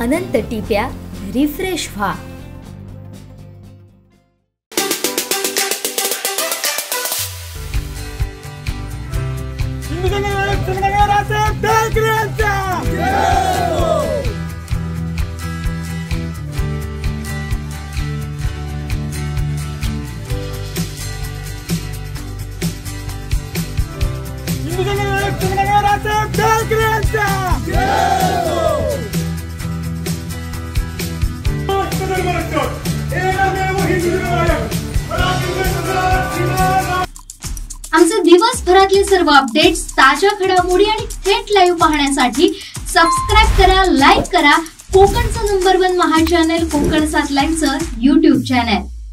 अनंत टिप्या refresh व्हा। आमचे दिवसभरातले सर्व अपडेट्स, ताज्या घडामोडी आणि थेट लाईव्ह पाहण्यासाठी सबस्क्राइब करा, लाईक करा कोकणचं नंबर 1 महा चॅनल कोकण 7 लाईनचं YouTube चॅनल।